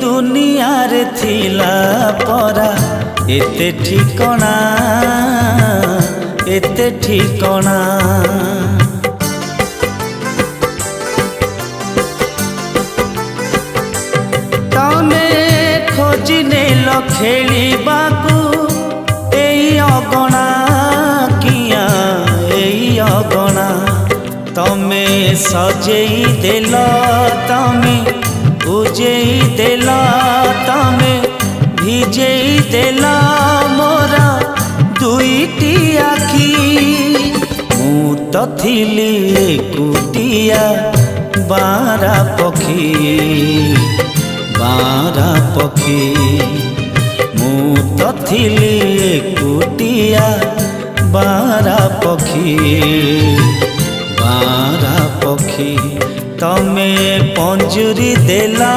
दुनिया रे थिला परा एते ठिकणा एते ठिकणा तमे खोजी नेल खेलिबाकू एई अगणा किया एई अगणा तमे सजेई देल तमे उजेई देला तमे भिजेई देला मोरा दुईटी आखी मु तो थिली एकुटिया बारा पखी मु तो थिली एकुटिया बारा पखी तमे पंजुरी देला।